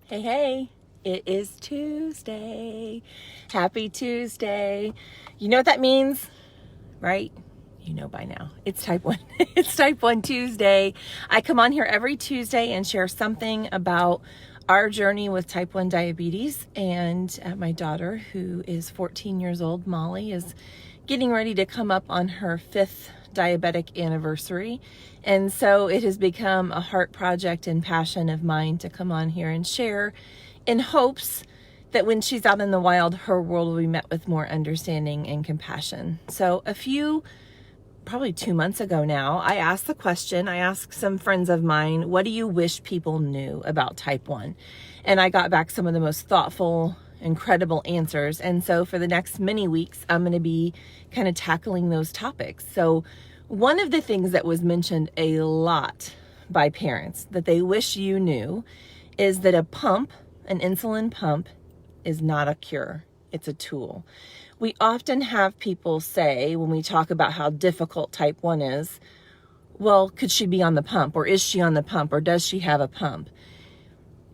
Hey, hey, it is Tuesday. Happy Tuesday. You know what that means, right? You know by now. It's type 1. It's type 1 Tuesday. I come on here every Tuesday and share something about our journey with type 1 diabetes. And my daughter, who is 14 years old, Molly, is getting ready to come up on her 5th diabetic anniversary. And so it has become a heart project and passion of mine to come on here and share in hopes that when she's out in the wild, her world will be met with more understanding and compassion. So probably 2 months ago now, I asked the question, I asked some friends of mine, what do you wish people knew about type 1? And I got back some of the most thoughtful, incredible answers. And so for the next many weeks, I'm going to be kind of tackling those topics. So one of the things that was mentioned a lot by parents that they wish you knew is that an insulin pump, is not a cure. It's a tool. We often have people say, when we talk about how difficult type 1 is, well, could she be on the pump? Or is she on the pump? Or does she have a pump?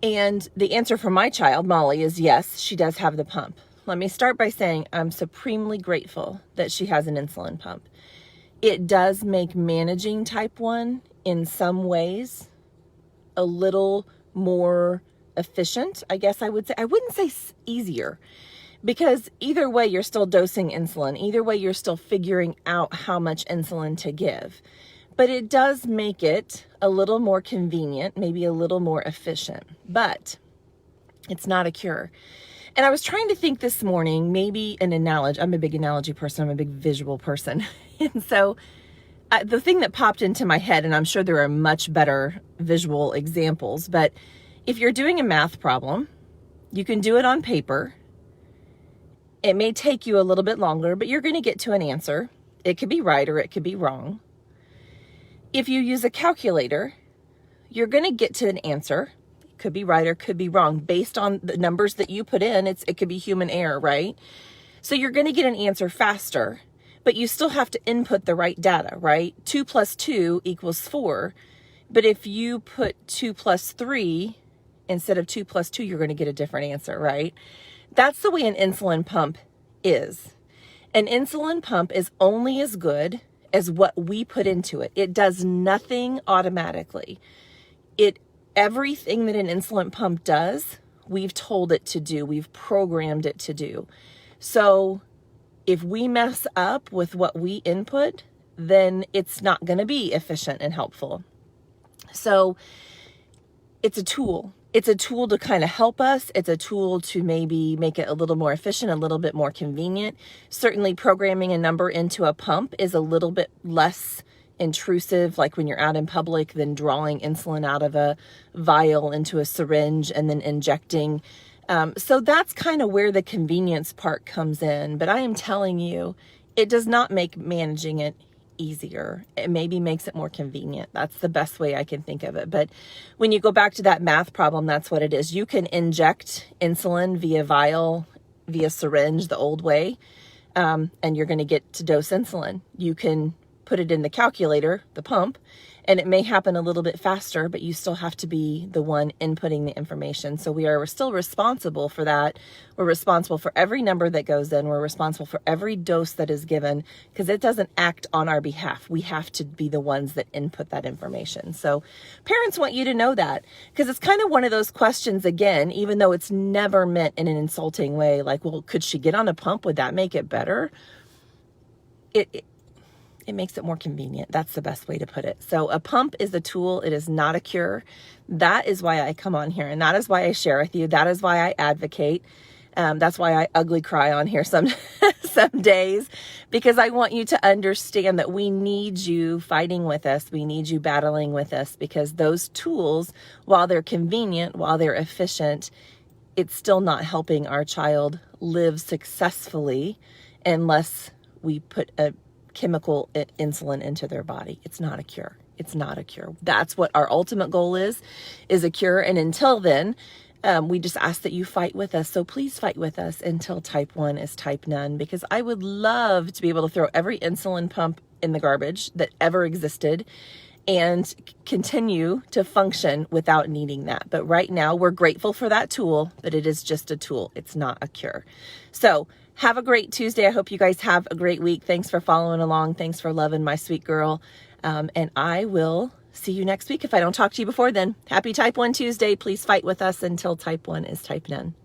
And the answer for my child, Molly, is yes, she does have the pump. Let me start by saying I'm supremely grateful that she has an insulin pump. It does make managing type 1 in some ways a little more efficient, I guess I would say. I wouldn't say easier, because either way you're still dosing insulin. Either way you're still figuring out how much insulin to give. But it does make it a little more convenient, maybe a little more efficient, but it's not a cure. And I was trying to think this morning, maybe an analogy. I'm a big analogy person. I'm a big visual person. And so the thing that popped into my head, and I'm sure there are much better visual examples, but if you're doing a math problem, you can do it on paper. It may take you a little bit longer, but you're going to get to an answer. It could be right or it could be wrong. If you use a calculator, you're going to get to an answer. It could be right or could be wrong based on the numbers that you put in. It could be human error, right? So you're going to get an answer faster, but you still have to input the right data, right? 2 plus 2 equals 4. But if you put 2 plus 3 instead of 2 plus 2, you're going to get a different answer, right? That's the way an insulin pump is. An insulin pump is only as good as what we put into it. It does nothing automatically. Everything that an insulin pump does, we've told it to do. We've programmed it to do. So if we mess up with what we input, then it's not going to be efficient and helpful. So it's a tool. It's a tool to kind of help us. It's a tool to maybe make it a little more efficient, a little bit more convenient. Certainly programming a number into a pump is a little bit less intrusive, like when you're out in public, than drawing insulin out of a vial into a syringe and then injecting. So that's kind of where the convenience part comes in. But I am telling you, it does not make managing it easier. It maybe makes it more convenient. That's the best way I can think of it. But when you go back to that math problem, that's what it is. You can inject insulin via vial, via syringe, the old way, and you're going to get to dose insulin. You can put it in the calculator, the pump, and it may happen a little bit faster, but you still have to be the one inputting the information. So we're still responsible for that. We're responsible for every number that goes in. We're responsible for every dose that is given, because it doesn't act on our behalf. We have to be the ones that input that information. So parents want you to know that, because it's kind of one of those questions, again, even though it's never meant in an insulting way, like, well, could she get on a pump? Would that make it better? It makes it more convenient. That's the best way to put it. So a pump is a tool. It is not a cure. That is why I come on here, and that is why I share with you. That is why I advocate. That's why I ugly cry on here some days, because I want you to understand that we need you fighting with us. We need you battling with us, because those tools, while they're convenient, while they're efficient, it's still not helping our child live successfully unless we put a chemical insulin into their body. It's not a cure. It's not a cure. That's what our ultimate goal is a cure. And until then, we just ask that you fight with us. So please fight with us until type 1 is type none, because I would love to be able to throw every insulin pump in the garbage that ever existed and continue to function without needing that. But right now, we're grateful for that tool, but it is just a tool. It's not a cure. So have a great Tuesday. I hope you guys have a great week. Thanks for following along. Thanks for loving my sweet girl. And I will see you next week if I don't talk to you before then. Happy Type 1 Tuesday. Please fight with us until Type 1 is Type None.